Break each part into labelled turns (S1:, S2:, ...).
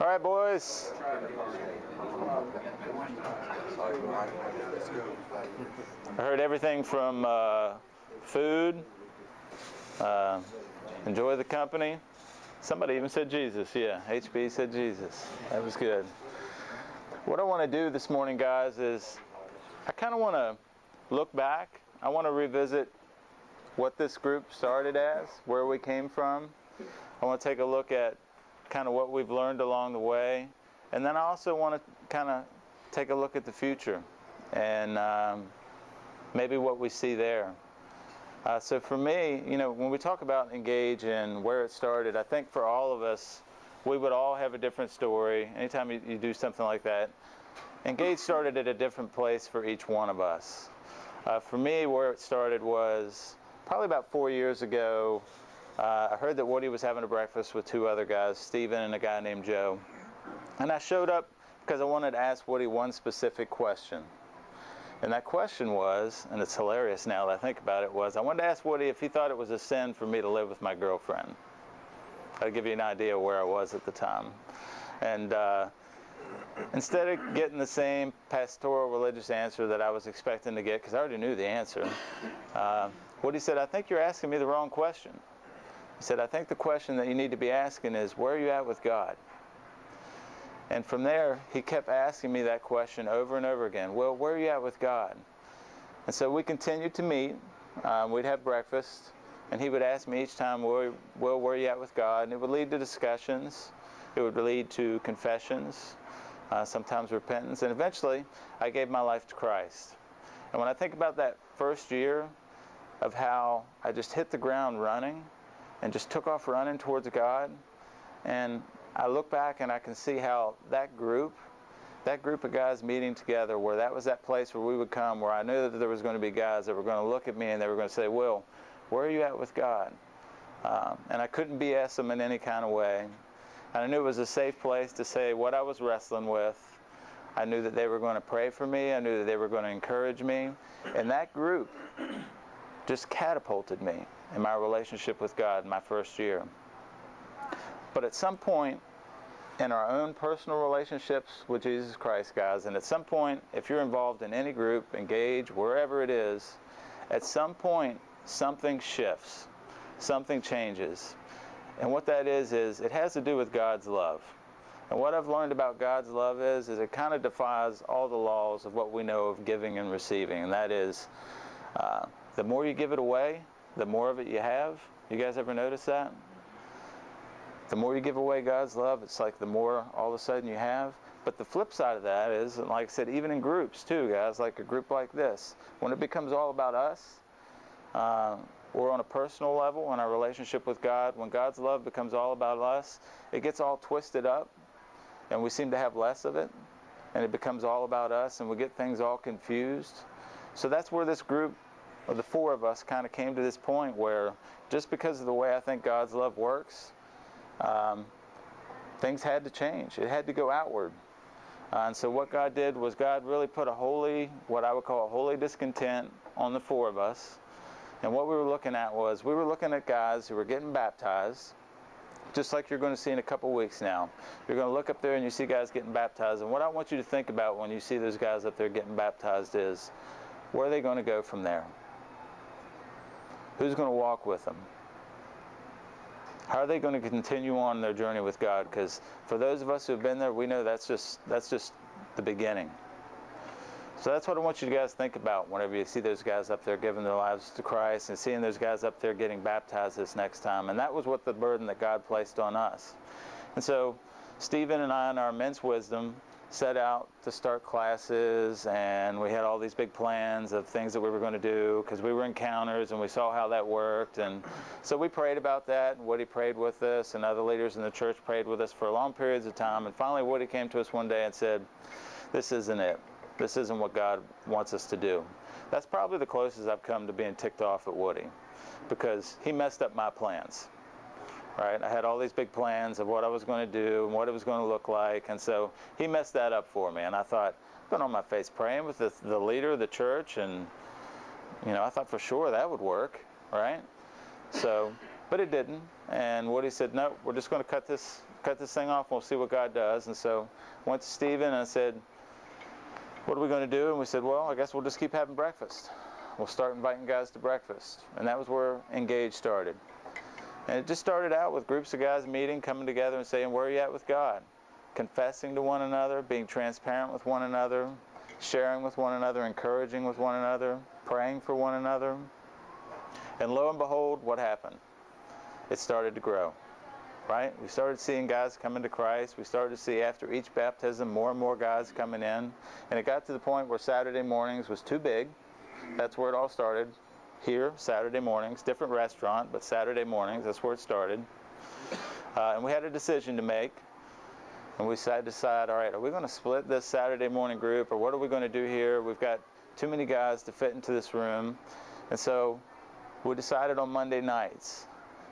S1: All right, boys. I heard everything from food, enjoy the company. Somebody even said Jesus. Yeah, HB said Jesus. That was good. What I want to do this morning, guys, is I kind of want to look back. I want to revisit what this group started as, where we came from. I want to take a look at kind of what we've learned along the way. And then I also want to kind of take a look at the future and maybe what we see there. So for me, when we talk about Engage and where it started, I think for all of us, we would all have a different story. Anytime you do something like that, Engage started at a different place for each one of us. For me, where it started was probably about 4 years ago. I heard that Woody was having a breakfast with two other guys, Steven and a guy named Joe. And I showed up because I wanted to ask Woody one specific question. And that question was, and it's hilarious now that I think about it, was I wanted to ask Woody if he thought it was a sin for me to live with my girlfriend. I'll give you an idea of where I was at the time. And instead of getting the same pastoral religious answer that I was expecting to get, because I already knew the answer, Woody said, I think you're asking me the wrong question. He said, I think the question that you need to be asking is, where are you at with God? And from there, he kept asking me that question over and over again. Well, where are you at with God? And so we continued to meet. We'd have breakfast, and he would ask me each time, well, where are you at with God? And it would lead to discussions. It would lead to confessions, sometimes repentance. And eventually, I gave my life to Christ. And when I think about that first year of how I just hit the ground running, and just took off running towards God. And I look back and I can see how that group of guys meeting together, where that was that place where we would come, where I knew that there was going to be guys that were going to look at me and they were going to say, Will, where are you at with God? And I couldn't BS them in any kind of way. And I knew it was a safe place to say what I was wrestling with. I knew that they were going to pray for me. I knew that they were going to encourage me. And that group just catapulted me in my relationship with God in my first year. But at some point in our own personal relationships with Jesus Christ, guys, and at some point, if you're involved in any group, Engage, wherever it is, at some point, something shifts. Something changes. And what that is it has to do with God's love. And what I've learned about God's love is it kind of defies all the laws of what we know of giving and receiving. And that is, the more you give it away, the more of it you have. You guys ever notice that? The more you give away God's love, it's like the more all of a sudden you have. But the flip side of that is, and like I said, even in groups too, guys, like a group like this, when it becomes all about us, or on a personal level in our relationship with God, when God's love becomes all about us, it gets all twisted up, and we seem to have less of it, and it becomes all about us, and we get things all confused. So that's where this group, the four of us, kind of came to this point where, just because of the way I think God's love works, things had to change. It had to go outward. And so what God did was God really put what I would call a holy discontent on the four of us. And what we were looking at was, we were looking at guys who were getting baptized, just like you're going to see in a couple weeks now. You're going to look up there and you see guys getting baptized. And what I want you to think about when you see those guys up there getting baptized is, where are they going to go from there? Who's going to walk with them? How are they going to continue on their journey with God? Because for those of us who have been there, we know that's just the beginning. So that's what I want you guys to think about whenever you see those guys up there giving their lives to Christ and seeing those guys up there getting baptized this next time. And that was what the burden that God placed on us. And so Stephen and I, in our immense wisdom, set out to start classes, and we had all these big plans of things that we were going to do because we were encounters and we saw how that worked. And so we prayed about that, and Woody prayed with us, and other leaders in the church prayed with us for long periods of time. And finally Woody came to us one day and said, this isn't it. This isn't what God wants us to do. That's probably the closest I've come to being ticked off at Woody, because he messed up my plans. Right? I had all these big plans of what I was going to do and what it was going to look like, and so he messed that up for me. And I thought, I've been on my face praying with the leader of the church, and I thought for sure that would work, right? So But it didn't. And Woody said, no, we're just going to cut this thing off, and we'll see what God does. And so I went to Stephen and I said, what are we going to do? And we said, well, I guess we'll just keep having breakfast. We'll start inviting guys to breakfast. And that was where Engage started. And it just started out with groups of guys meeting, coming together and saying, where are you at with God? Confessing to one another, being transparent with one another, sharing with one another, encouraging with one another, praying for one another. And lo and behold, what happened? It started to grow, right? We started seeing guys coming to Christ. We started to see after each baptism more and more guys coming in. And it got to the point where Saturday mornings was too big. That's where it all started. Here, Saturday mornings, different restaurant, but Saturday mornings, that's where it started. And we had a decision to make. And we decided, all right, are we going to split this Saturday morning group, or what are we going to do here? We've got too many guys to fit into this room. And so we decided on Monday nights.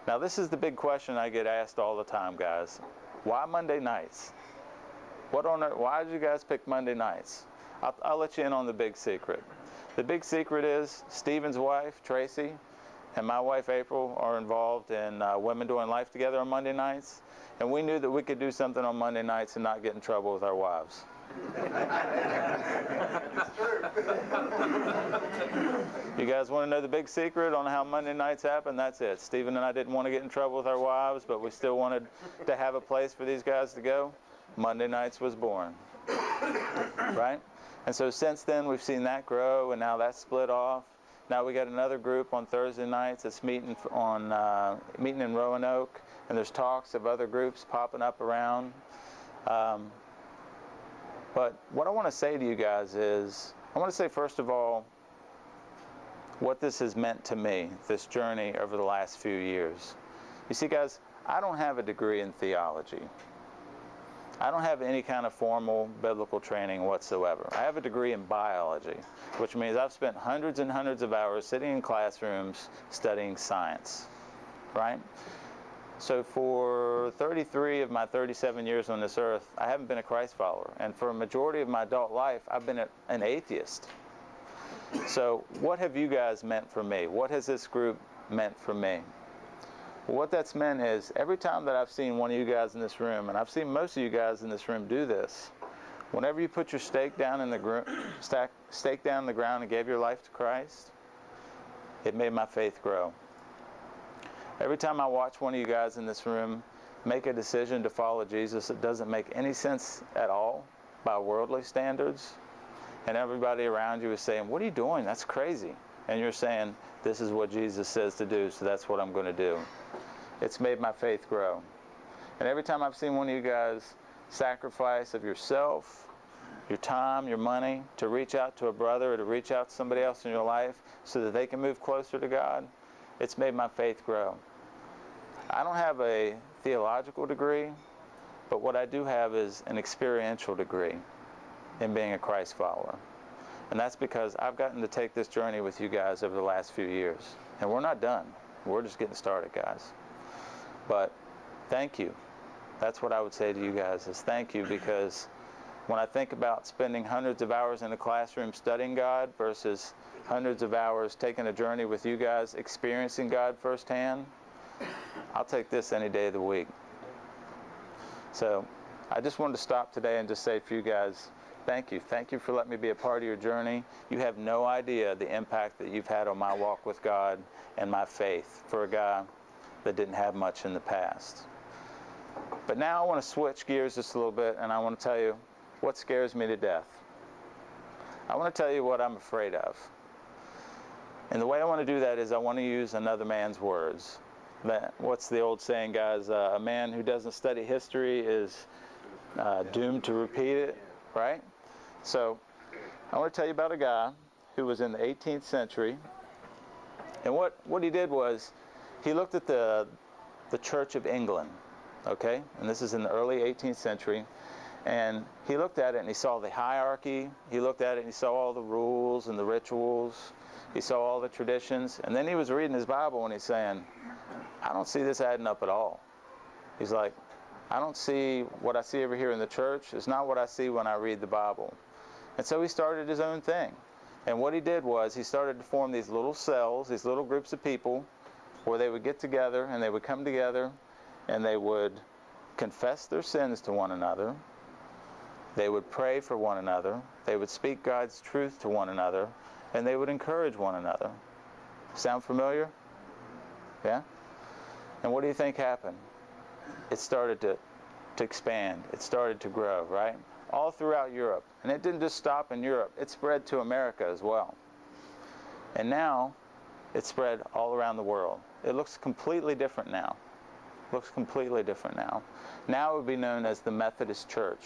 S1: Now, this is the big question I get asked all the time, guys. Why Monday nights? Why did you guys pick Monday nights? I'll let you in on the big secret. The big secret is Stephen's wife, Tracy, and my wife, April, are involved in Women Doing Life Together on Monday nights. And we knew that we could do something on Monday nights and not get in trouble with our wives.
S2: It's true.
S1: You guys want to know the big secret on how Monday nights happen? That's it. Stephen and I didn't want to get in trouble with our wives, but we still wanted to have a place for these guys to go. Monday nights was born. Right? And so since then, we've seen that grow, and now that's split off. Now we got another group on Thursday nights that's meeting in Roanoke, and there's talks of other groups popping up around. But what I want to say to you guys is, I want to say first of all, what this has meant to me, this journey over the last few years. You see, guys, I don't have a degree in theology. I don't have any kind of formal biblical training whatsoever. I have a degree in biology, which means I've spent hundreds and hundreds of hours sitting in classrooms studying science, right? So for 33 of my 37 years on this earth, I haven't been a Christ follower. And for a majority of my adult life, I've been an atheist. So what have you guys meant for me? What has this group meant for me? Well, what that's meant is every time that I've seen one of you guys in this room, and I've seen most of you guys in this room do this, whenever you put your stake down in the ground and gave your life to Christ, it made my faith grow. Every time I watch one of you guys in this room make a decision to follow Jesus that doesn't make any sense at all by worldly standards, and everybody around you is saying, what are you doing? That's crazy. And you're saying, this is what Jesus says to do, so that's what I'm going to do. It's made my faith grow. And every time I've seen one of you guys sacrifice of yourself, your time, your money, to reach out to a brother or to reach out to somebody else in your life so that they can move closer to God, it's made my faith grow. I don't have a theological degree, but what I do have is an experiential degree in being a Christ follower. And that's because I've gotten to take this journey with you guys over the last few years. And we're not done. We're just getting started, guys. But thank you. That's what I would say to you guys, is thank you, because when I think about spending hundreds of hours in the classroom studying God versus hundreds of hours taking a journey with you guys, experiencing God firsthand, I'll take this any day of the week. So I just wanted to stop today and just say for you guys, thank you. Thank you for letting me be a part of your journey. You have no idea the impact that you've had on my walk with God and my faith for a guy that didn't have much in the past. But now I want to switch gears just a little bit, and I want to tell you what scares me to death. I want to tell you what I'm afraid of. And the way I want to do that is I want to use another man's words. What's the old saying, guys? A man who doesn't study history is doomed to repeat it, right? So I want to tell you about a guy who was in the 18th century. And what he did was he looked at the Church of England, okay? And this is in the early 18th century. And he looked at it and he saw the hierarchy. He looked at it and he saw all the rules and the rituals. He saw all the traditions. And then he was reading his Bible and he's saying, I don't see this adding up at all. He's like, I don't see what I see over here in the church. It's not what I see when I read the Bible. And so he started his own thing. And what he did was he started to form these little cells, these little groups of people where they would get together and they would come together and they would confess their sins to one another. They would pray for one another. They would speak God's truth to one another, and they would encourage one another. Sound familiar? Yeah? And what do you think happened? It started to expand. It started to grow, right? All throughout Europe. And it didn't just stop in Europe. It spread to America as well. And now, it's spread all around the world. It looks completely different now. Looks completely different now. Now it would be known as the Methodist Church.